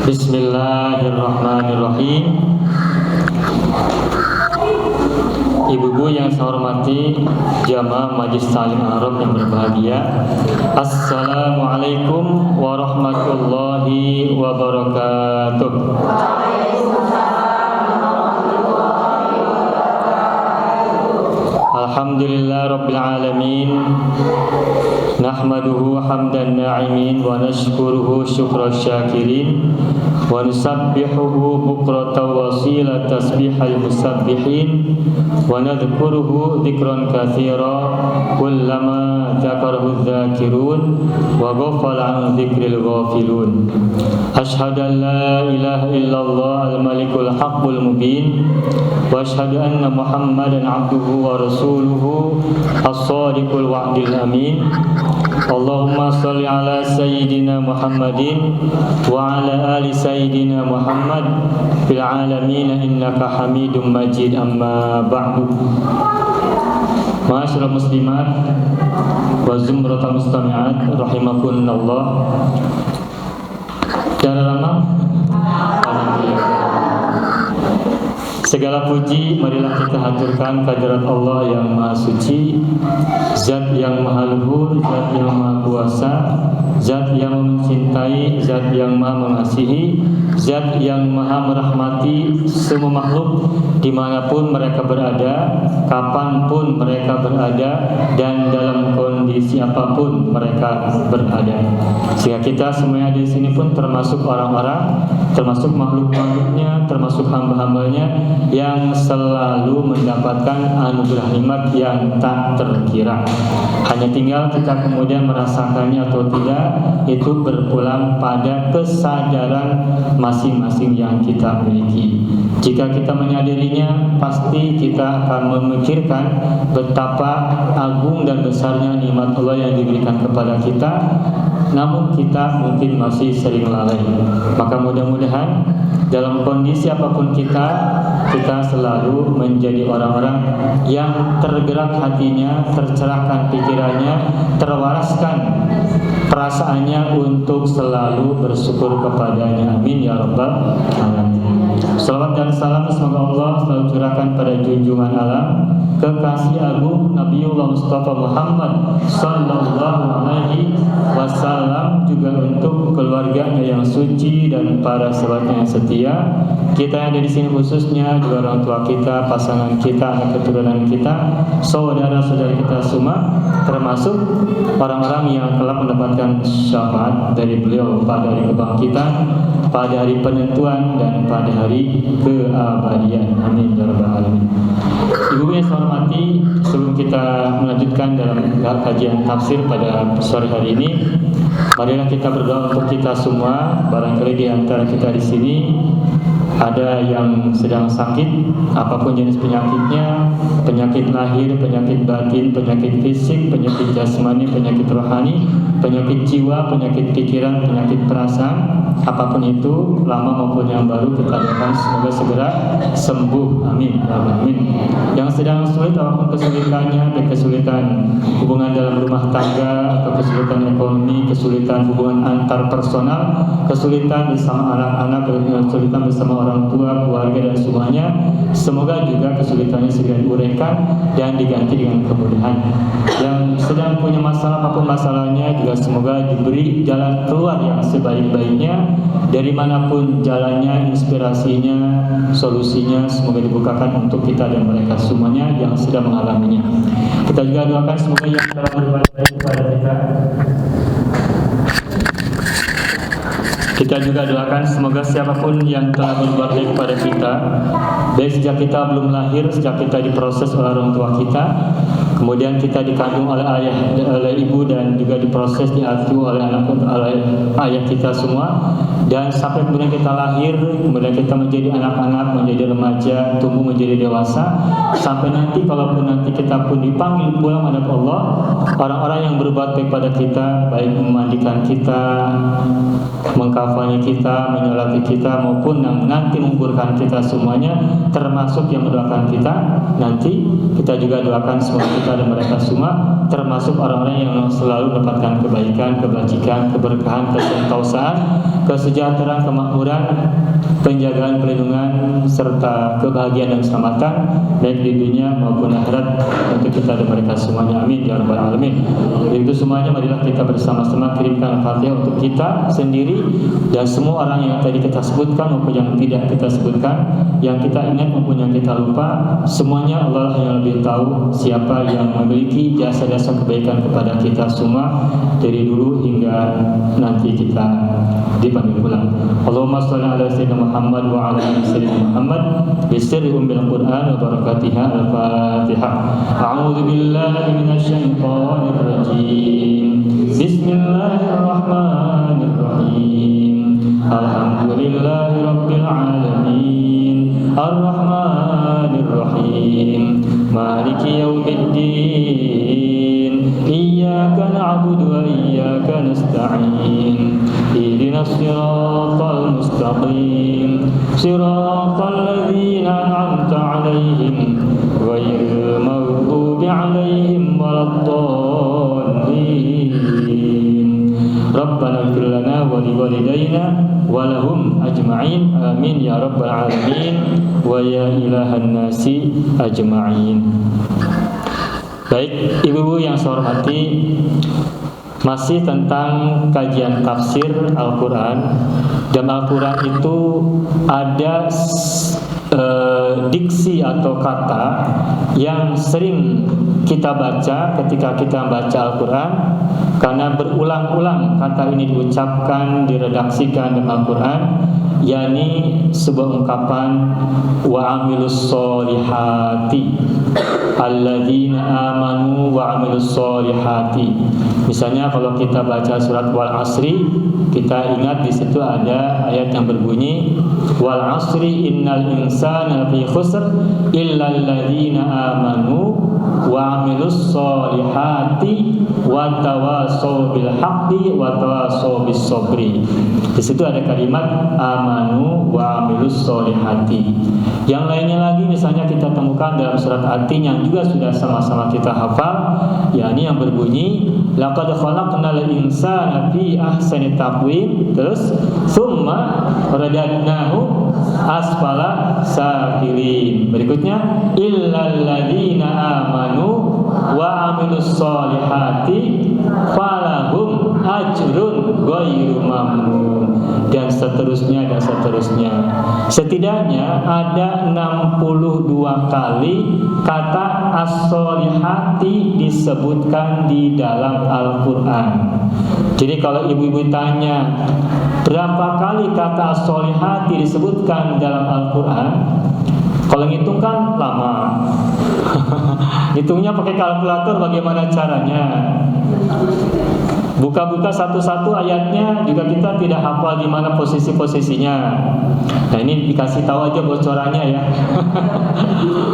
Bismillahirrahmanirrahim. Ibu-ibu yang saya hormati, jamaah Majelis Ta'lim Al-Arab yang berbahagia, Assalamualaikum warahmatullahi wabarakatuh. Alhamdulillah Rabbil Alamin, nahmaduhu hamdan na'imin wa nashkuruhu syukra syakirin wa nusabbihuhu bukrata wasila tasbihal musabbihin wa nadhkuruhu dhikran kathira kullama dzakarahu dzakirun wa ghafala an dzikril ghafilun. Ashhadu an la ilaha illallah al-malikul haqqul mubin wa ashhadu anna Muhammadan abduhu wa rasuluhu as-sadiqul wa'dil amin. Allahumma salli ala sayyidina Muhammadin wa ala ali sayyidina Muhammad fil alamin innaka hamidum majid, amma ba'du. Ma'asyiral muslimat wa zumratal mustami'at rahimakumullah. Segala puji marilah kita haturkan kehadirat Allah yang Maha Suci, Zat yang Maha Luhur, Zat yang Maha Kuasa, Zat yang mencintai, Zat yang Maha mengasihi, Zat yang Maha merahmati semua makhluk dimanapun mereka berada, kapanpun mereka berada, dan dalam kondisi apapun mereka berada. Sehingga kita semuanya di sini pun termasuk orang-orang, termasuk makhluk-makhluknya, termasuk hamba-hambanya yang selalu mendapatkan anugerah nikmat yang tak terkira. Hanya tinggal kita kemudian merasakannya atau tidak, itu berpulang pada kesadaran masing-masing yang kita miliki. Jika kita menyadarinya, pasti kita akan memikirkan betapa agung dan besarnya nikmat Allah yang diberikan kepada kita, namun kita mungkin masih sering lalai. Maka mudah-mudahan dalam kondisi apapun kita selalu menjadi orang-orang yang tergerak hatinya, tercerahkan pikirannya, terwaraskan perasaannya untuk selalu bersyukur kepadanya. Amin ya rabbal alamin. Salawat dan salam semoga Allah selalu curahkan pada junjungan alam, kekasih agung Nabiullah Mustafa Muhammad sallallahu alaihi wasallam, juga untuk keluarganya yang suci dan para sahabatnya yang setia. Kita yang ada di sini khususnya juga orang tua kita, pasangan kita, anak keturunan kita, saudara-saudara kita semua, termasuk orang-orang yang telah mendapatkan syafaat dari beliau pada hari kebangkitan, pada hari penentuan, dan pada hari keabadian. Amin ya rabbal alamin. Ibu yang saya hormati, sebelum kita melanjutkan dalam kajian tafsir pada sore hari ini, marilah kita berdoa untuk kita semua. Barangkali di antara kita di sini ada yang sedang sakit, apapun jenis penyakitnya, penyakit lahir, penyakit batin, penyakit fisik, penyakit jasmani, penyakit rohani, penyakit jiwa, penyakit pikiran, penyakit perasaan, apapun itu, lama maupun yang baru, kita doakan semoga segera sembuh. Amin. Amin. Yang sedang sulit, apapun kesulitannya, baik kesulitan hubungan dalam rumah tangga atau kesulitan ekonomi, kesulitan hubungan antar personal, kesulitan bersama anak-anak, kesulitan bersama orang tua, keluarga, dan semuanya, semoga juga kesulitannya segera diuraikan dan diganti dengan kemudahan. Yang sedang punya masalah, apapun masalahnya, juga semoga diberi jalan keluar yang sebaik-baiknya, dari manapun jalannya, inspirasinya, solusinya, semoga dibukakan untuk kita dan mereka semuanya yang sedang mengalaminya. Kita juga doakan semoga yang telah berbuat baik kepada kita juga doakan semoga siapapun yang telah berbuat baik kepada kita, baik sejak kita belum lahir, sejak kita diproses oleh orang tua kita, kemudian kita dikandung oleh ibu, dan juga diproses, diasuh oleh ayah kita semua, dan sampai kemudian kita lahir, kemudian kita menjadi anak-anak, menjadi remaja, tumbuh menjadi dewasa, sampai nanti kalaupun nanti kita pun dipanggil pulang menghadap Allah, orang-orang yang berbuat baik pada kita, baik memandikan kita, mengkafani kita, menyolati kita, maupun yang nanti menguburkan kita semuanya, termasuk yang mendoakan kita nanti, kita juga doakan semoga kita dan mereka semua termasuk orang-orang yang selalu mendapatkan kebaikan, kebajikan, keberkahan, kesentausan, kesejahteraan, kemakmuran, penjagaan, perlindungan, serta kebahagiaan dan keselamatan baik di dunia maupun akhirat untuk kita dan mereka semuanya. Amin ya rabbal alamin. Itu semuanya marilah kita bersama-sama kirimkan Al-Fatihah untuk kita sendiri dan semua orang yang tadi kita sebutkan maupun yang tidak kita sebutkan, yang kita ingat maupun yang kita lupa. Semuanya Allah yang lebih tahu siapa yang memiliki jasa-jasa kebaikan kepada kita semua dari dulu hingga nanti kita dipanggil pulang. Allahumma shalli ala sayyidina Muhammad wa ala ali sayyidina Muhammad bisirri ummil Qur'an wa barakatiha. Al-Fatihah. A'udzu billahi minasy syaithanir rajim. Bismillahirrahmanirrahim. Alhamdulillahi rabbil alamin. Ar-Rahmanir Rahim. Maliki yaumiddin. Iyyaka na'budu wa iyyaka nasta'in. Ihdinas siratal mustaqim. Siratal ladzina an'amta 'alaihim ghairil maghdubi 'alaihim waladdallin. Rabbana ighfir lana wa liwalidayna wa lahum ajma'in. Amin ya rabbal alamin wa ya ilahan nasi ajma'in. Baik, ibu-ibu yang saya hormati, masih tentang kajian tafsir Al-Quran. Dan Al-Quran itu ada diksi atau kata yang sering kita baca ketika kita baca Al-Quran, karena berulang-ulang kata ini diucapkan, diredaksikan dalam Al-Quran, yakni sebuah ungkapan wa amilus solihati alladzina amanu wa amilus solihati. Misalnya kalau kita baca surat Wal Asri, kita ingat di situ ada ayat yang berbunyi wal asri innal insana lafi khusr illa alladzina amanu wa amilus solihati wa tawasaw bil haqqi wa tawasaw bis sabri. Di situ ada kalimat amanu wa amilus solihati. Yang lainnya lagi misalnya kita temukan dalam surat At-Tin yang juga sudah sama-sama kita hafal, yakni yang berbunyi laqad khalaqnal insana fi ahsani taqwim, terus summa radadnahu asfala safilin. Berikutnya illal ladzina amanu wa amilus solihati falahum ajrun ghairu mamnun, dan seterusnya dan seterusnya. Setidaknya ada 62 kali kata as-solihati disebutkan di dalam Al-Quran. Jadi kalau ibu-ibu tanya berapa kali kata as-solihati disebutkan dalam Al-Quran, kalau ngitung kan lama. Hitungnya pakai kalkulator, bagaimana caranya? Buka-buka satu-satu ayatnya juga kita tidak hafal di mana posisi-posisinya. Nah ini dikasih tahu aja bocorannya ya.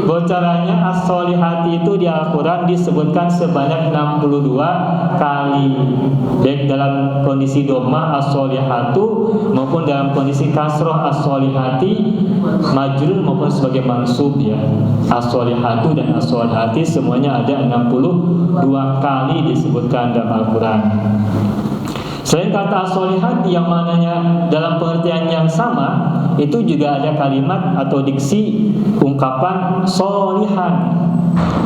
Bocorannya as-solihati itu di Al-Quran disebutkan sebanyak 62 kali, baik dalam kondisi dhamma as-solihatu maupun dalam kondisi kasroh as-solihati, majrur maupun sebagai mansub ya. As-solihatu dan as-solihati semuanya ada 62 kali disebutkan dalam Al-Quran. Selain kata as-solihati yang mananya dalam pengertian yang sama, itu juga ada kalimat atau diksi ungkapan solihan.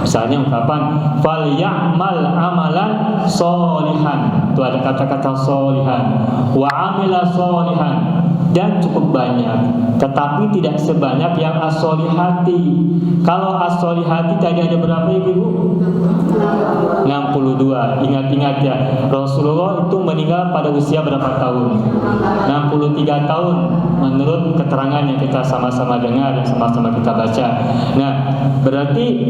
Misalnya ungkapan fal ya'mal amalan solihan, itu ada kata-kata solihan, wa amila solihan, dan cukup banyak, tetapi tidak sebanyak yang as-solihati. Kalau as-solihati tadi ada berapa ibu? 62. Ingat-ingat ya, Rasulullah itu meninggal pada usia berapa tahun? 63 tahun menurut keterangan yang kita sama-sama dengar dan sama-sama kita baca. Nah, berarti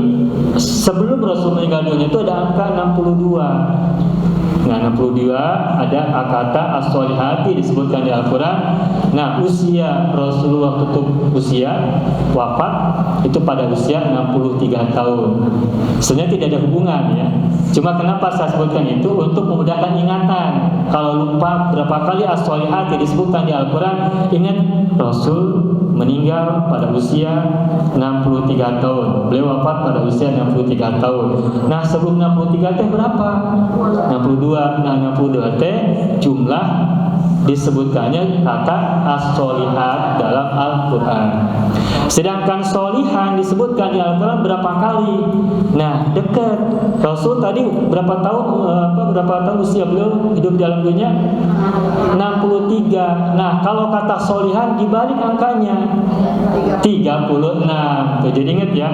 sebelum Rasul meninggal dunia itu ada angka 62. Nah, 62 ada kata as-solihati disebutkan di Al-Quran. Nah, usia Rasulullah tutup usia wafat itu pada usia 63 tahun. Sebenarnya tidak ada hubungan ya. Cuma kenapa saya sebutkan itu untuk memudahkan ingatan. Kalau lupa berapa kali as-solihati disebutkan di Al-Quran, ingat Rasul meninggal pada usia 63 tahun. Beliau wafat pada usia 63 tahun. Nah, sebelum 63 teh berapa? 62. Nah, 62 teh jumlah disebutkannya kata as-solihat dalam Al-Quran. Sedangkan solihan disebutkan di Al-Quran berapa kali? Nah, dekat. Rasul tadi berapa tahun usia beliau hidup di alam dunia? 63. Nah, kalau kata solihan dibalik angkanya 36. Tuh, jadi ingat ya.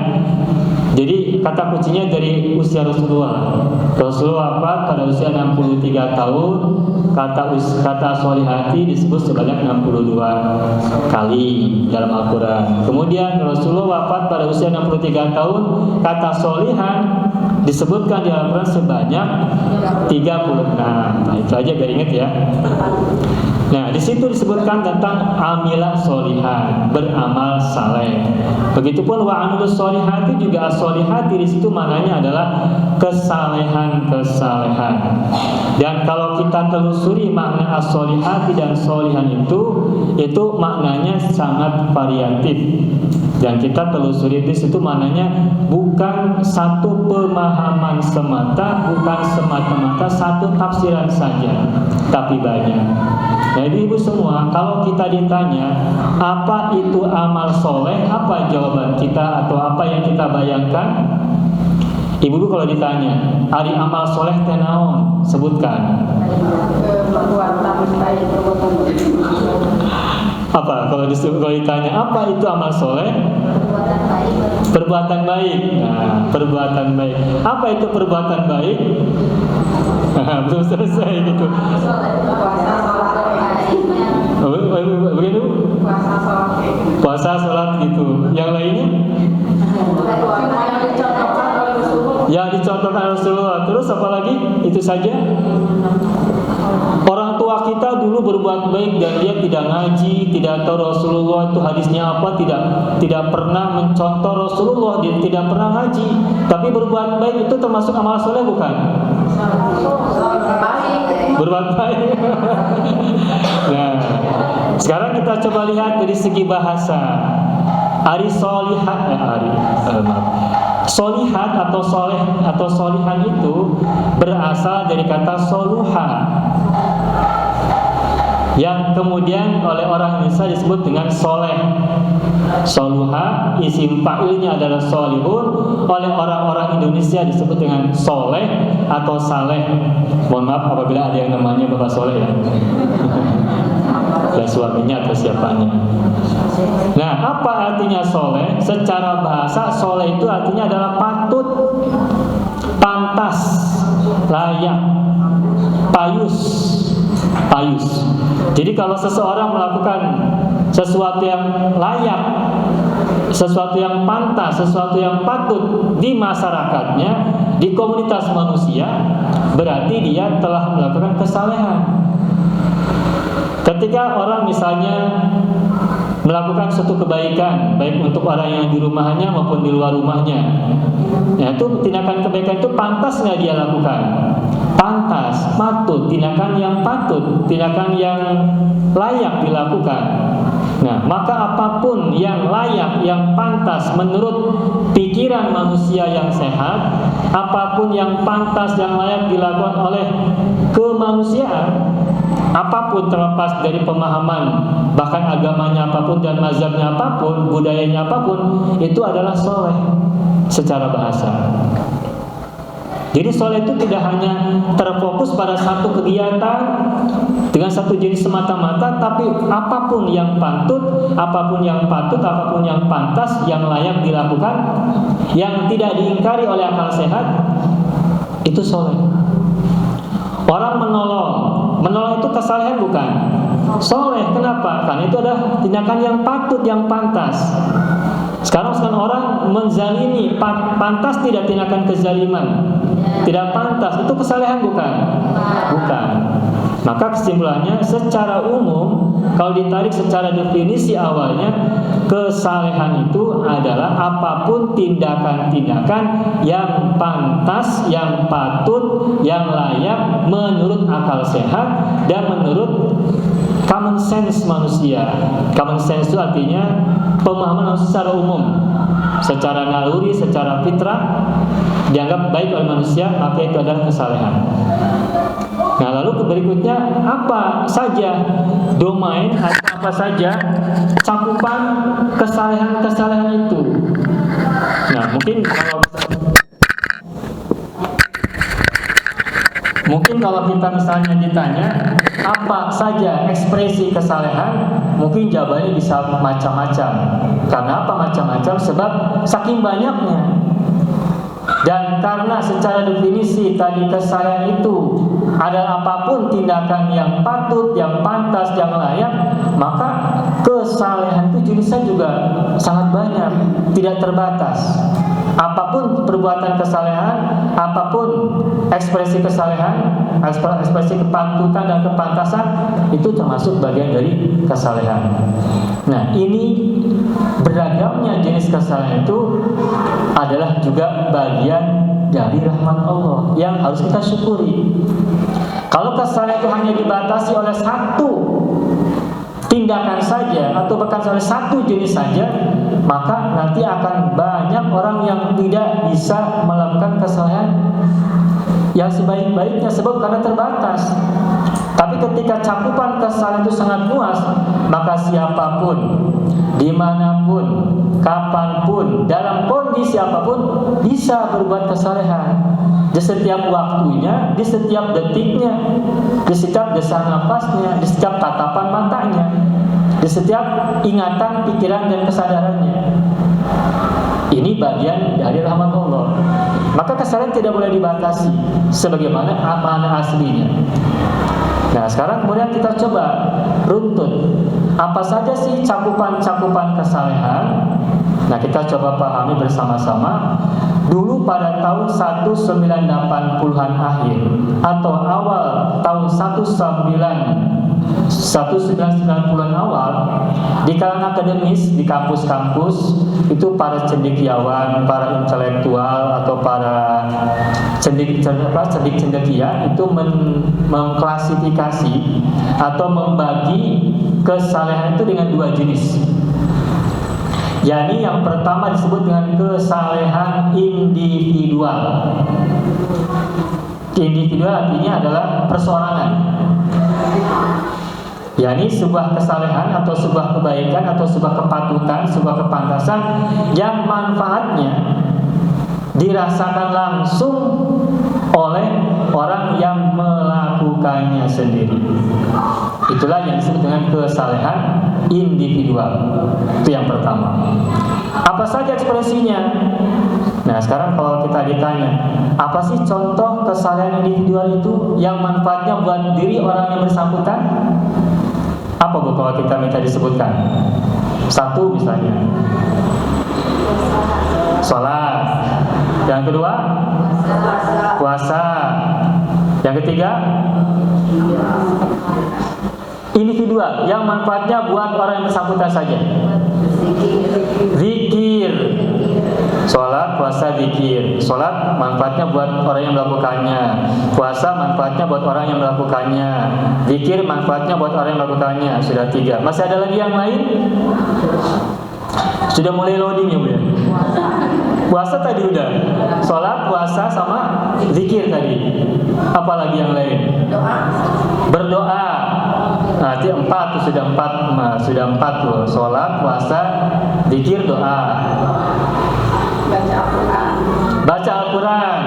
Jadi kata kuncinya dari usia Rasulullah. Rasulullah wafat pada usia 63 tahun. Kata solihati disebut sebanyak 62 kali dalam Al-Quran. Kemudian Rasulullah wafat pada usia 63 tahun. Kata solihan disebutkan di Al-Quran sebanyak 36. Nah, itu aja biar ingat ya. Nah, di situ disebutkan tentang amilah solihan, beramal saleh. Begitupun wa amilus solihati juga as-solihati di situ maknanya adalah kesalehan-kesalehan. Dan kalau kita telusuri makna as-solihati dan solihan itu maknanya sangat variatif. Dan kita telusuri di situ maknanya bukan satu pemahaman semata, bukan semata-mata satu tafsiran saja, tapi banyak. Jadi ibu semua, kalau kita ditanya apa itu amal soleh, apa jawaban kita atau apa yang kita bayangkan? Ibu kalau ditanya, ari amal soleh teh naon? Sebutkan. Apa? Kalau ditanya apa itu amal soleh? Perbuatan baik. Nah, perbuatan baik. Apa itu perbuatan baik? Belum selesai gitu. Begitu? Puasa, sholat gitu. Yang lainnya? Yang dicontohkan Rasulullah. Terus apa lagi? Itu saja. Orang tua kita dulu berbuat baik dan dia tidak ngaji, tidak tahu Rasulullah itu hadisnya apa, tidak pernah mencontoh Rasulullah, dia tidak pernah ngaji, tapi berbuat baik itu termasuk amal soleh bukan? Berbuat baik. Nah, sekarang kita coba lihat dari segi bahasa. Solihat atau soleh atau solihan itu berasal dari kata soluha, yang kemudian oleh orang Indonesia disebut dengan soleh. Soluha isim fa'ilnya adalah solihun, oleh orang-orang Indonesia disebut dengan soleh atau saleh. Mohon maaf apabila ada yang namanya Bapak Soleh ya. Dan suaminya atau siapanya. Nah, apa artinya soleh? Secara bahasa soleh itu artinya adalah patut, pantas, layak, payus. Jadi kalau seseorang melakukan sesuatu yang layak, sesuatu yang pantas, sesuatu yang patut di masyarakatnya, di komunitas manusia, berarti dia telah melakukan kesalehan. Ketika orang misalnya melakukan suatu kebaikan, baik untuk orang yang di rumahnya maupun di luar rumahnya, ya, itu tindakan kebaikan itu pantas nggak dia lakukan? Pantas, patut, tindakan yang patut, tindakan yang layak dilakukan. Nah, maka apapun yang layak, yang pantas menurut pikiran manusia yang sehat, apapun yang pantas, yang layak dilakukan oleh kemanusiaan, apapun terlepas dari pemahaman, bahkan agamanya apapun dan mazhabnya apapun, budayanya apapun, itu adalah soleh secara bahasa. Jadi soleh itu tidak hanya terfokus pada satu kegiatan dengan satu jenis semata-mata, tapi apapun yang patut, apapun yang patut, apapun yang pantas, yang layak dilakukan, yang tidak diingkari oleh akal sehat, itu soleh. Orang menolong itu kesalehan bukan? Soleh, kenapa? Karena itu adalah tindakan yang patut, yang pantas. Sekarang orang menzalimi, pantas tidak tindakan kezaliman? Tidak pantas, itu kesalehan bukan? Bukan. Maka kesimpulannya secara umum, kalau ditarik secara definisi awalnya, kesalehan itu adalah apapun tindakan-tindakan yang pantas, yang patut, yang layak menurut akal sehat dan menurut common sense manusia. Common sense itu artinya pemahaman manusia secara umum, secara naluri, secara fitrah dianggap baik oleh manusia, maka itu adalah kesalehan. Nah, lalu berikutnya apa saja domain atau apa saja cakupan kesalehan-kesalehan itu. Nah, mungkin kalau kita misalnya ditanya apa saja ekspresi kesalehan, mungkin jawabannya bisa macam-macam. Karena apa macam-macam? Sebab saking banyaknya. Dan karena secara definisi tadi kesalehan itu adalah apapun tindakan yang patut, yang pantas, yang layak, maka kesalehan itu jenisnya juga sangat banyak, tidak terbatas. Apapun perbuatan kesalehan, apapun ekspresi kesalehan, ekspresi kepatutan dan kepantasan, itu termasuk bagian dari kesalehan. Nah, ini beragamnya jenis kesalehan itu adalah juga bagian dari rahmat Allah yang harus kita syukuri. Kalau kesalehan itu hanya dibatasi oleh satu tindakan saja atau bahkan oleh satu jenis saja, maka nanti akan banyak orang yang tidak bisa melakukan kesalehan yang sebaik-baiknya sebab karena terbatas. Tapi ketika cakupan kesalehan itu sangat luas, maka siapapun, dimanapun, kapanpun, dalam kondisi apapun bisa berbuat kesalehan. Di setiap waktunya, di setiap detiknya, di setiap desah nafasnya, di setiap tatapan matanya, di setiap ingatan, pikiran, dan kesadarannya. Ini bagian dari rahmat Allah. Maka kesalehan tidak boleh dibatasi sebagaimana makna aslinya. Nah, sekarang kemudian kita coba runtut apa saja sih cakupan-cakupan kesalehan. Nah, kita coba pahami bersama-sama. Dulu pada tahun 1980-an akhir atau awal tahun 1990-an awal, di kalangan akademis, di kampus-kampus, itu para cendekiawan, para intelektual atau para cendekia itu mengklasifikasi atau membagi kesalehan itu dengan dua jenis. yakni yang pertama disebut dengan kesalehan individual. Individual artinya adalah perseorangan, yakni sebuah kesalehan atau sebuah kebaikan atau sebuah kepatutan, sebuah kepantasan yang manfaatnya dirasakan langsung oleh orang yang melakukannya sendiri. Itulah yang disebut dengan kesalehan individual. Itu yang pertama. Apa saja ekspresinya? Nah, sekarang kalau kita ditanya, apa sih contoh kesalehan individual itu yang manfaatnya buat diri orang yang bersangkutan? Apa Bu kalau kita minta disebutkan? Satu misalnya, sholat. Yang kedua, puasa. Yang ketiga, individual yang manfaatnya buat orang yang bersangkutan saja. Zikir. Sholat, puasa, zikir. Sholat manfaatnya buat orang yang melakukannya. Puasa manfaatnya buat orang yang melakukannya. Zikir manfaatnya buat orang yang melakukannya. Sudah 3. Masih ada lagi yang lain? Sudah mulai loading ya Bu ya? Puasa tadi udah. Sholat, puasa, sama zikir tadi. Apalagi yang lain? Berdoa. Nah, itu 4 tuh, sudah 4. Nah, sudah 4 tuh. Sholat, puasa, zikir, doa. Baca Al-Quran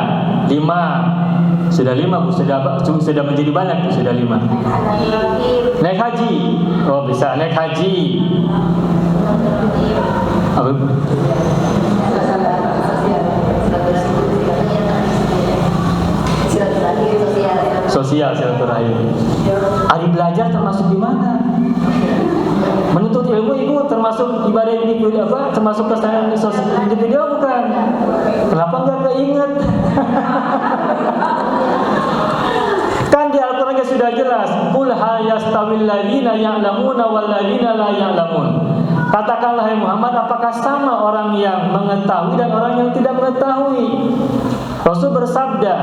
5. Sudah 5 Bu, sudah menjadi banyak tuh, sudah 5. Naik haji. Oh, bisa naik haji. Apa? Sosial, silaturahim. Hari belajar termasuk di mana? Menuntut ilmu itu termasuk ibadah individu apa? Termasuk kesalahan individu bukan? Kenapa enggak keinget? Kan di Al-Qur'an sudah jelas, qul hal yastawil ladzina ya'lamuna wal ladzina la ya'lamun. Katakanlah hai Muhammad, apakah sama orang yang mengetahui dan orang yang tidak mengetahui? Rasul bersabda,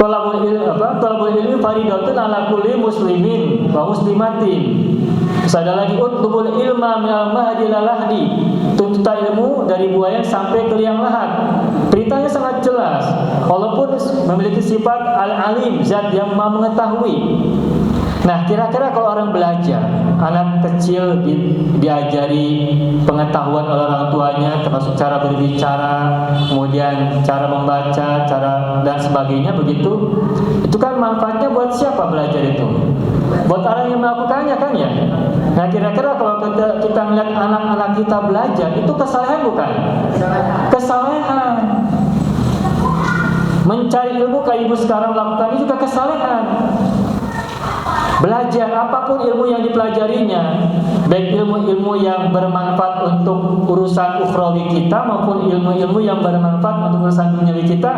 Thalabul ilmi faridatun ala kulli muslimin wa muslimatin. Terus ada lagi utlubul ilma minal mahdi ilal lahdi. Tuntutan ilmu dari buaya sampai ke liang lahat. Beritanya sangat jelas. Walaupun memiliki sifat al-alim, zat yang maha mengetahui. Nah, kira-kira kalau orang belajar, anak kecil diajari pengetahuan oleh orang tuanya, termasuk cara berbicara, kemudian cara membaca, cara dan sebagainya begitu, itu kan manfaatnya buat siapa belajar itu? Buat orang yang melakukannya kan ya? Nah, kira-kira kalau kita melihat anak-anak kita belajar, itu kesalahan bukan? Kesalahan. Mencari ilmu kayak ibu sekarang lakukan ini juga kesalahan. Belajar apapun ilmu yang dipelajarinya, baik ilmu-ilmu yang bermanfaat untuk urusan ukhrawi kita maupun ilmu-ilmu yang bermanfaat untuk urusan duniawi kita,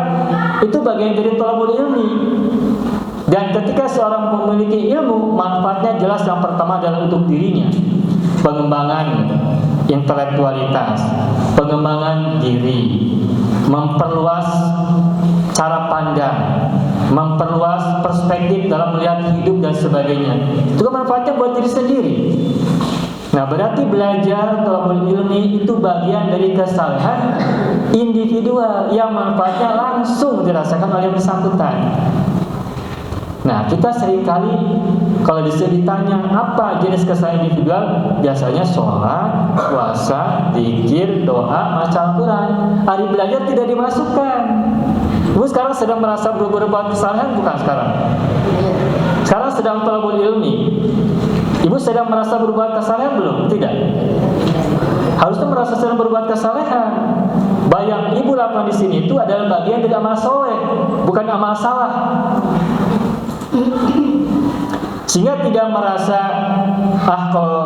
itu bagian dari thalabul ilmi. Dan ketika seorang memiliki ilmu, manfaatnya jelas yang pertama adalah untuk dirinya, pengembangan intelektualitas, pengembangan diri, memperluas cara pandang, memperluas perspektif dalam melihat hidup dan sebagainya. Itu kan manfaatnya buat diri sendiri. Nah, berarti belajar thalabul ilmi itu bagian dari kesalahan individual yang manfaatnya langsung dirasakan oleh yang bersangkutan. Nah, kita seringkali kalau ditanya apa jenis kesalahan individual, biasanya sholat, puasa, zikir, doa, baca Al-Quran. Hari belajar tidak dimasukkan. Ibu sekarang sedang merasa berbuat kesalahan bukan sekarang? Sekarang sedang thalabul ilmi. Ibu sedang merasa berbuat kesalahan belum? Tidak. Harusnya merasa sedang berbuat kesalahan. Bayang ibu lakukan di sini itu adalah bagian dari amal soleh, bukan amal salah. Sehingga tidak merasa kalau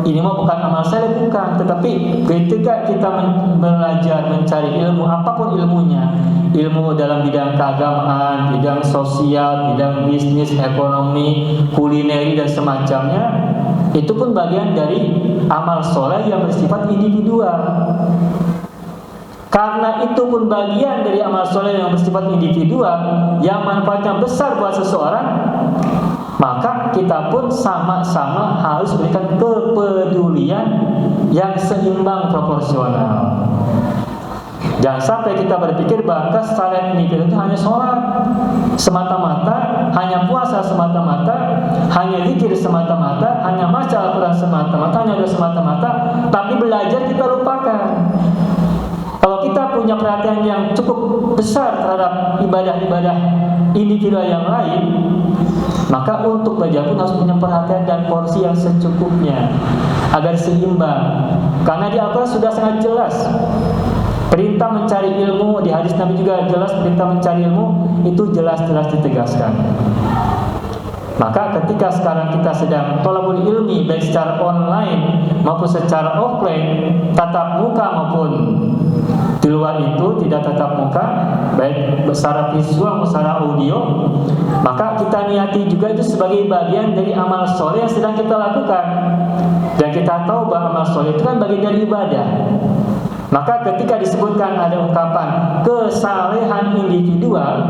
ini mah bukan amal saya, bukan. Tetapi ketika kita belajar mencari ilmu apapun ilmunya, ilmu dalam bidang keagamaan, bidang sosial, bidang bisnis, ekonomi, kulineri dan semacamnya, itu pun bagian dari amal soleh yang bersifat individual. Karena itu pun bagian dari amal soleh yang bersifat individual yang manfaatnya besar buat seseorang, maka kita pun sama-sama harus berikan kepedulian yang seimbang, proporsional. Jangan sampai kita berpikir bahwa kesalahan individu itu hanya sholat semata-mata, hanya puasa semata-mata, hanya zikir semata-mata, hanya baca Al-Quran semata-mata, hanya doa semata-mata, tapi belajar kita lupakan. Kalau kita punya perhatian yang cukup besar terhadap ibadah-ibadah individual yang lain, maka untuk belajar pun harus punya perhatian dan porsi yang secukupnya agar seimbang. Karena di Al-Quran sudah sangat jelas perintah mencari ilmu, di hadis Nabi juga jelas perintah mencari ilmu itu jelas-jelas ditegaskan. Maka ketika sekarang kita sedang thalabul ilmi baik secara online maupun secara offline, tatap muka maupun di luar itu tidak tatap muka, baik secara visual maupun secara audio, maka kita niati juga itu sebagai bagian dari amal soleh yang sedang kita lakukan. Dan kita tahu bahwa amal soleh itu kan bagian dari ibadah. Maka ketika disebutkan ada ungkapan kesalehan individual,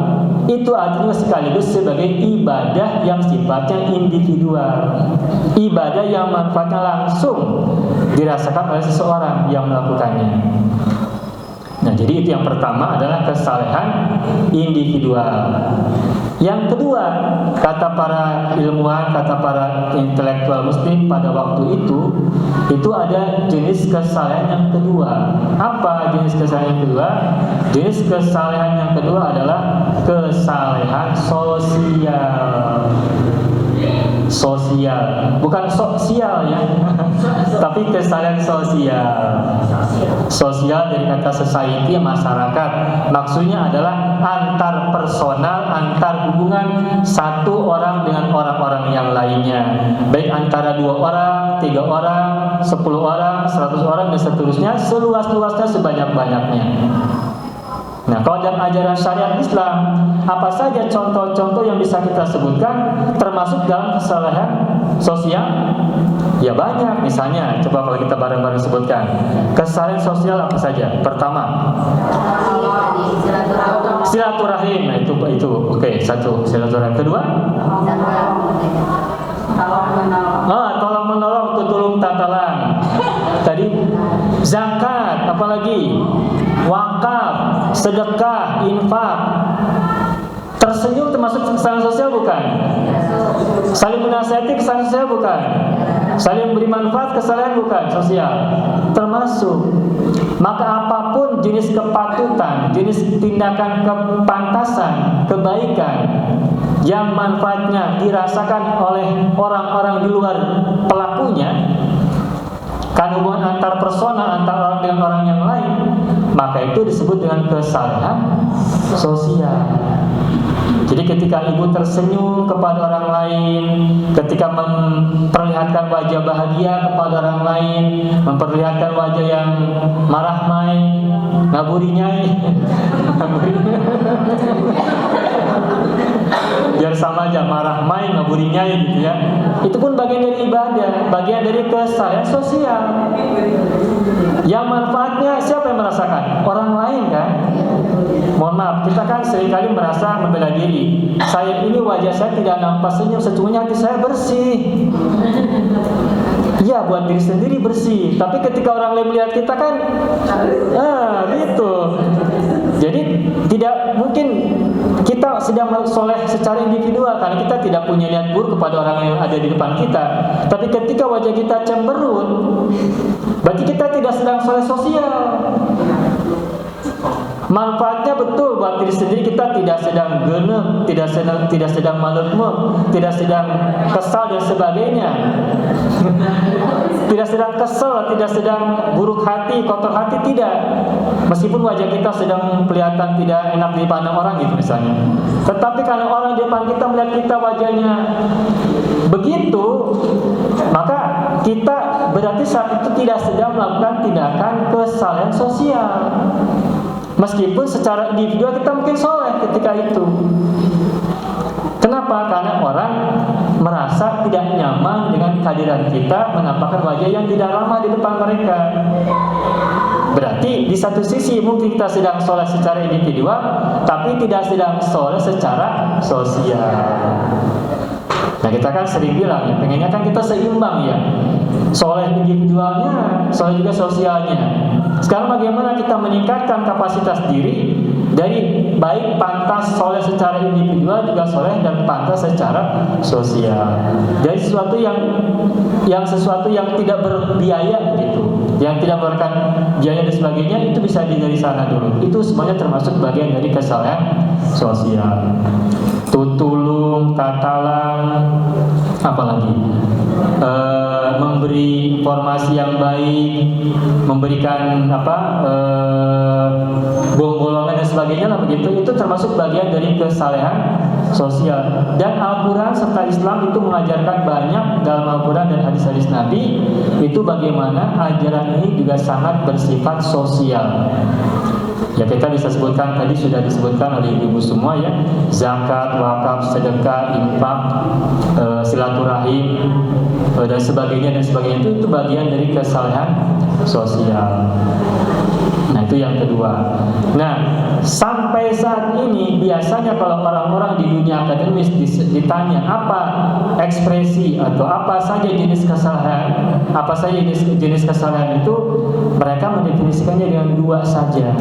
itu artinya sekaligus sebagai ibadah yang sifatnya individual, ibadah yang manfaatnya langsung dirasakan oleh seseorang yang melakukannya. Nah, jadi itu yang pertama adalah kesalehan individual. Yang kedua, kata para ilmuwan, kata para intelektual muslim pada waktu itu ada jenis kesalehan yang kedua. Apa jenis kesalehan yang kedua? Jenis kesalehan yang kedua adalah kesalehan sosial. Sosial, bukan sosial ya, tapi kesalahan sosial. Sosial dari kata society, masyarakat. Maksudnya adalah antar personal, antar hubungan satu orang dengan orang-orang yang lainnya, baik antara 2 orang, 3 orang, 10 orang, 100 orang dan seterusnya, seluas-luasnya, sebanyak-banyaknya. Nah, kalau dalam ajaran syariat Islam, apa saja contoh-contoh yang bisa kita sebutkan termasuk dalam kesalahan sosial? Ya banyak. Misalnya, coba kalau kita bareng-bareng sebutkan kesalahan sosial apa saja. Pertama, silaturahim. Nah, itu oke, satu silaturahim. Kedua, tolong menolong, tutulung tatalang. Tadi zakat, apalagi wakaf, sedekah, infak. Tersenyum termasuk kesalahan sosial bukan? Saling menasihati kesalahan sosial bukan? Saling beri manfaat kesalahan bukan? Sosial termasuk. Maka apapun jenis kepatutan, jenis tindakan kepantasan, kebaikan yang manfaatnya dirasakan oleh orang-orang di luar pelakunya, kan hubungan antar persona, antar orang dengan orang yang lain, maka itu disebut dengan kesalahan sosial. Jadi ketika ibu tersenyum kepada orang lain, ketika memperlihatkan wajah bahagia kepada orang lain, memperlihatkan wajah yang marahmai, ngaburinyai, biar sama aja, marahmai, ngaburinyai gitu ya. Itu pun bagian dari ibadah, bagian dari kesalahan sosial. Yang manfaatnya siapa yang merasakan? Orang lain kan? Mohon maaf, kita kan seringkali merasa membela diri. Saya ini wajah saya tidak nampak senyum, sesungguhnya hati saya bersih. Iya, buat diri sendiri bersih. Tapi ketika orang lain melihat kita kan, gitu. Jadi tidak mungkin kita sedang soleh secara individual karena kita tidak punya niat buruk kepada orang yang ada di depan kita. Tapi ketika wajah kita cemberut, berarti kita tidak sedang soleh sosial. Manfaatnya betul buat diri sendiri, kita tidak sedang genep, tidak sedang malut-mut, tidak sedang kesal dan sebagainya. Tidak sedang kesel, tidak sedang buruk hati, kotor hati, tidak. Meskipun wajah kita sedang kelihatan tidak enak dipandang orang gitu misalnya. Tetapi kalau orang di depan kita melihat kita wajahnya begitu, maka kita berarti saat itu tidak sedang melakukan tindakan kesalahan sosial. Meskipun secara individual kita mungkin soleh ketika itu. Kenapa? Karena orang merasa tidak nyaman dengan kehadiran kita, menampakkan wajah yang tidak ramah di depan mereka. Berarti di satu sisi mungkin kita sedang soleh secara individual, tapi tidak sedang soleh secara sosial. Nah, kita kan sering bilang ya, pengennya kan kita seimbang ya, soleh individualnya, soleh juga sosialnya. Sekarang bagaimana kita meningkatkan kapasitas diri dari baik pantas soleh secara individual juga soleh dan pantas secara sosial. Dari sesuatu yang tidak berbiaya gitu, yang tidak mengeluarkan biaya dan sebagainya, itu bisa dari sana dulu. Itu semuanya termasuk bagian dari kesalahan sosial. Tutulung, tatalang, apalagi memberi informasi yang baik, memberikan bolongan dan sebagainya lah begitu. Itu termasuk bagian dari kesalehan sosial. Dan Al-Quran serta Islam itu mengajarkan banyak dalam Al-Quran dan hadis-hadis Nabi itu bagaimana ajaran ini juga sangat bersifat sosial. Ya, kita bisa sebutkan, tadi sudah disebutkan oleh ibu semua ya, zakat, wakaf, sedekah, infak, silaturahim, dan sebagainya itu bagian dari kesalehan sosial. Nah, itu yang kedua. Nah, sampai saat ini biasanya kalau orang-orang di dunia akademis ditanya apa ekspresi atau apa saja jenis kesalahan, jenis kesalahan itu, mereka mendefinisikannya dengan dua saja,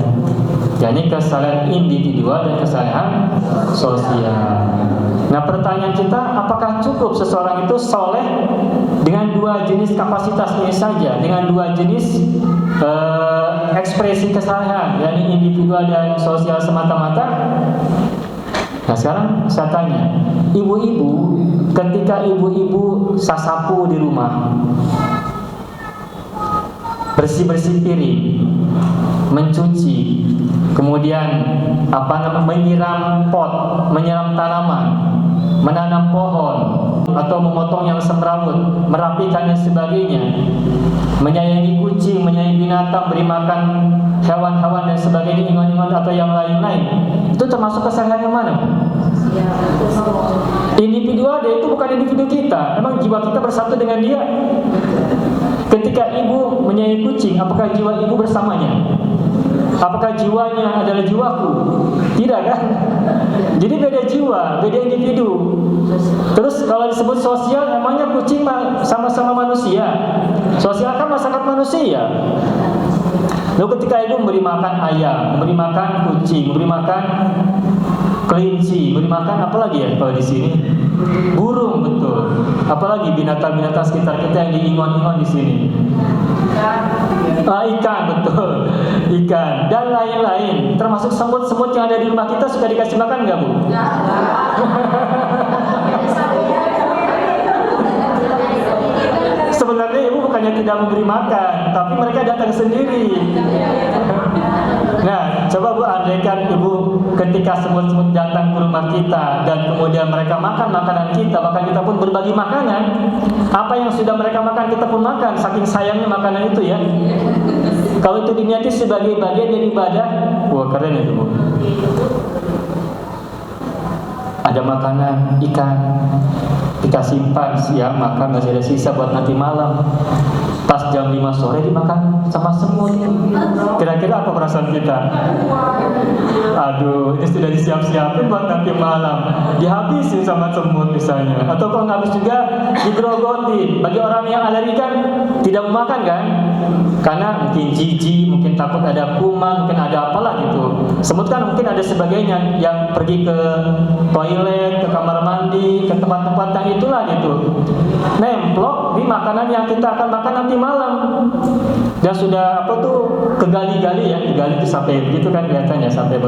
yakni kesalahan individual dan kesalahan sosial. Nah, pertanyaan kita, apakah cukup seseorang itu soleh dengan dua jenis kapasitas ini saja, dengan dua jenis ekspresi kesalahan, yakni individual dan sosial semata-mata? Nah, sekarang saya tanya, ibu-ibu, ketika ibu-ibu sasapu di rumah, bersih-bersih piring, mencuci, kemudian menyiram pot, menyiram tanaman, menanam pohon, atau memotong yang semrawut, merapikan dan sebagainya, menyayangi kucing, menyayangi binatang, beri makan hewan-hewan dan sebagainya, ingon-ingon atau yang lain-lain, itu termasuk kesalahan yang mana? Individual, dia itu bukan individu kita. Emang jiwa kita bersatu dengan dia? Ketika ibu menyayangi kucing, apakah jiwa ibu bersamanya? Apakah jiwanya adalah jiwaku? Tidak kan? Jadi beda jiwa, beda individu. Terus kalau disebut sosial, emangnya kucing sama-sama manusia? Sosial kan masyarakat manusia. Lalu ketika ibu memberi makan ayam, memberi makan kucing, memberi makan kelinci, memberi makan apa lagi ya kalau di sini? Burung, betul. Apalagi binatang-binatang sekitar kita yang diingon-ingon di sini. Ikan, betul. Ikan dan lain-lain, termasuk semut-semut yang ada di rumah kita suka dikasih makan nggak, Bu? Sebenarnya ibu bukannya tidak memberi makan, tapi mereka datang sendiri. Nah, coba Bu andaikan ibu ketika semut-semut datang ke rumah kita dan kemudian mereka makan makanan kita, maka kita pun berbagi makanan. Apa yang sudah mereka makan kita pun makan, saking sayangnya makanan itu ya. Kalau itu diniati sebagai bagian dari ibadah, wah keren itu Bu. Ada makanan ikan, kita simpan siang makan, masih ada sisa buat nanti malam. Pas jam 5 sore dimakan sama semut. Kira-kira apa perasaan kita? Aduh, ini sudah disiap-siapin buat nanti malam, dihabisin sama semut misalnya. Atau kalau nggak habis juga digerogotin. Bagi orang yang alergi kan tidak memakan kan? Karena mungkin jijik, mungkin takut ada kuman, mungkin ada apalah gitu. Semut kan mungkin ada sebagainya yang pergi ke toilet, ke kamar mandi, ke tempat-tempat yang itulah gitu. Nemplok di makanan yang kita akan makan nanti malam. Dan sudah apa tuh kegali-gali ya, kegali itu sampai begitu kan kelihatannya, sampai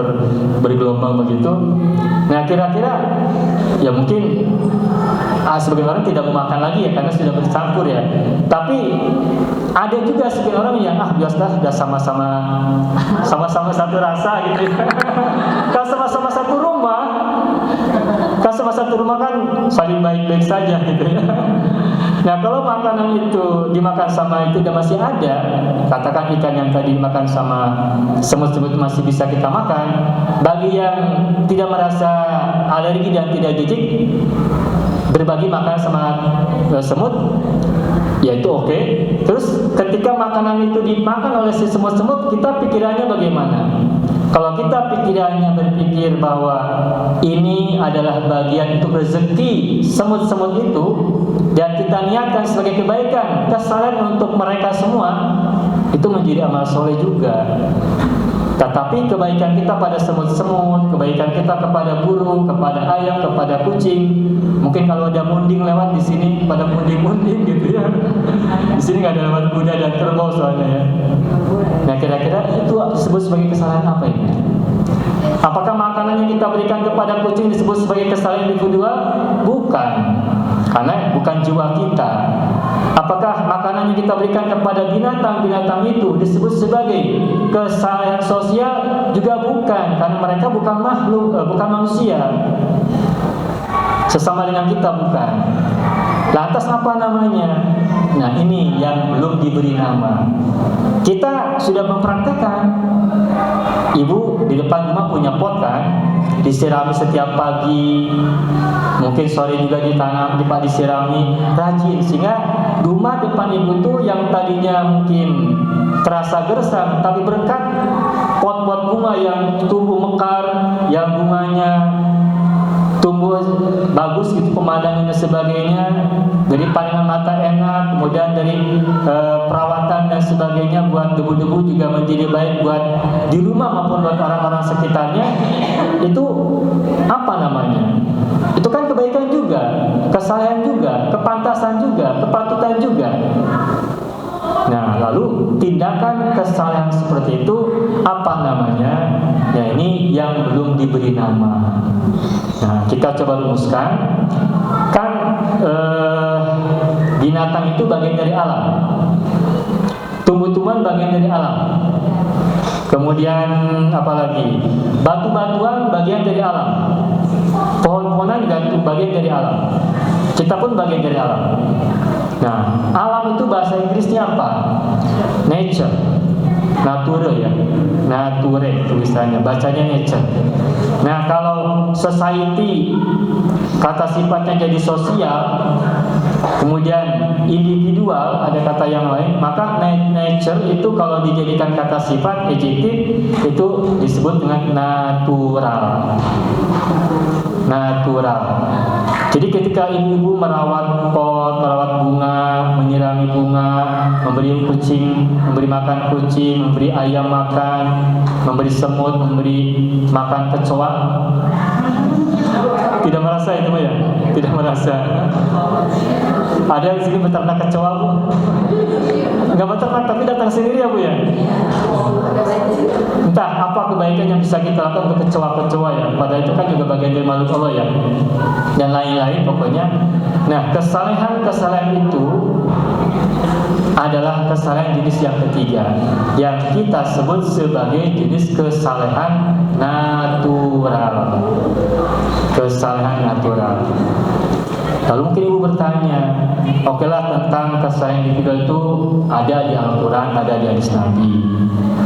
bergelombang begitu. Nah kira-kira ya mungkin sebagian orang tidak mau makan lagi ya karena sudah bercampur ya. Tapi ada juga sebagian orang yang biasalah sudah sama-sama satu rasa gitu. Kalau sama-sama satu rumah, kan saling baik-baik saja gitu ya. Nah kalau makanan itu dimakan sama itu dan masih ada, katakan ikan yang tadi dimakan sama semut-semut masih bisa kita makan. Bagi yang tidak merasa alergi dan tidak jijik, berbagi makan sama semut, ya itu oke. Terus ketika makanan itu dimakan oleh si semut-semut, kita pikirannya bagaimana? Kalau kita pikirannya berpikir bahwa ini adalah bagian untuk rezeki semut-semut itu, dan kita niatkan sebagai kebaikan, kesalahan untuk mereka semua, itu menjadi amal soleh juga. Tetapi kebaikan kita pada semut-semut, kebaikan kita kepada burung, kepada ayam, kepada kucing, mungkin kalau ada munding lewat di sini, pada munding-munding gitu ya. Di sini nggak ada lewat kuda dan kerbau soalnya ya. Nah kira-kira itu disebut sebagai kesalahan apa ini? Apakah makanan yang kita berikan kepada kucing disebut sebagai kesalahan individual? Bukan, karena bukan jiwa kita. Apakah makanan yang kita berikan kepada binatang-binatang itu disebut sebagai kesalahan sosial? Juga bukan, karena mereka bukan makhluk, bukan manusia. Sesama dengan kita bukan. Lantas apa namanya? Nah ini yang belum diberi nama. Kita sudah mempraktekkan. Ibu di depan rumah punya pot kan, disirami setiap pagi, mungkin sore juga ditanam, disirami rajin, sehingga rumah depan ibu tuh yang tadinya mungkin terasa gersang, tapi berkat pot-pot bunga yang tumbuh mekar, yang bunganya tumbuh bagus gitu, pemandangannya sebagainya, dari pandangan mata enak, kemudian dari perawatan dan sebagainya buat debu-debu juga menjadi baik buat di rumah maupun buat orang-orang sekitarnya. Itu apa namanya? Itu kan kebaikan juga, kesalahan juga, kepantasan juga, kepatutan juga. Nah, lalu tindakan kesalahan seperti itu apa namanya? Ya ini yang belum diberi nama. Nah, kita coba rumuskan. Kan binatang itu bagian dari alam, tumbuh-tumbuhan bagian dari alam. Kemudian apalagi? Batu-batuan bagian dari alam, pohon-pohonan juga bagian dari alam. Kita pun bagian dari alam. Nah, alam itu bahasa Inggrisnya apa? Nature, nature ya, nature tulisannya, bacanya nature. Nah, kalau society kata sifatnya jadi sosial, Kemudian individual ada kata yang lain, maka nature itu kalau dijadikan kata sifat adjektif itu disebut dengan natural. Natural. Jadi ketika ibu-ibu merawat pot, merawat bunga, menyirami bunga, memberi kucing, memberi makan kucing, memberi ayam makan, memberi semut, memberi makan kecoa, tidak merasa itu Bu ya? Tidak merasa. Ada yang di sini beternak kecoa Bu? Enggak beternak tapi datang sendiri ya Bu ya? Entah apa kebaikan yang bisa kita lakukan untuk kecoa-kecoa ya. Padahal itu kan juga bagian dari makhluk Allah ya. Dan lain-lain pokoknya. Nah, kesalehan itu adalah kesalehan jenis yang ketiga yang kita sebut sebagai jenis kesalehan natural. Kesalehan natural. Lalu mungkin ibu bertanya, oke lah tentang kesalehan individual itu ada di Al-Quran, ada di hadis Nabi.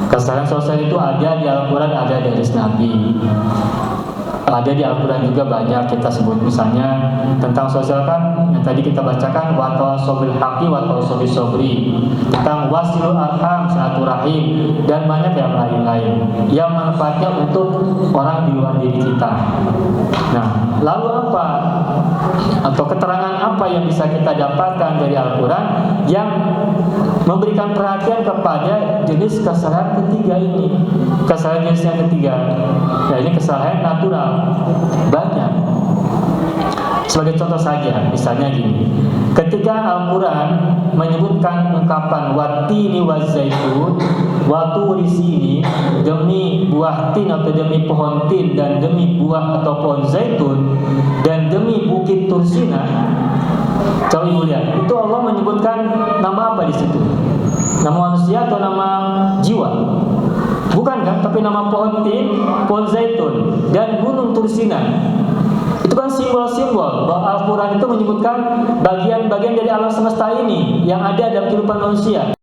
Kesalehan sosial itu ada di Al-Quran, ada di hadis Nabi. Ada di Al-Quran juga banyak kita sebut, misalnya tentang sosial kan yang tadi kita bacakan wa tawasobil haqqi wa tawasobil sobri, tentang wasilul arham, silaturahim, dan banyak yang lain-lain yang manfaatnya untuk orang di luar diri kita. Nah, lalu apa atau keterangan apa yang bisa kita dapatkan dari Al-Quran yang memberikan perhatian kepada jenis kesalahan ketiga ini? Kesalahan jenis yang ketiga, ya ini kesalahan natural. Banyak. Sebagai contoh saja, misalnya gini, ketika Al-Quran menyebutkan ungkapan watini wazaitun, waturi sini, demi buah tin atau demi pohon tin dan demi buah atau pohon zaitun dan demi bukit Tursina, coba ibu lihat, itu Allah menyebutkan nama apa di situ? Nama manusia atau nama jiwa? Bukan kan? Tapi nama pohon tin, pohon zaitun, dan gunung Tursina. Itu kan simbol-simbol bahwa Al-Quran itu menyebutkan bagian-bagian dari alam semesta ini yang ada dalam kehidupan manusia.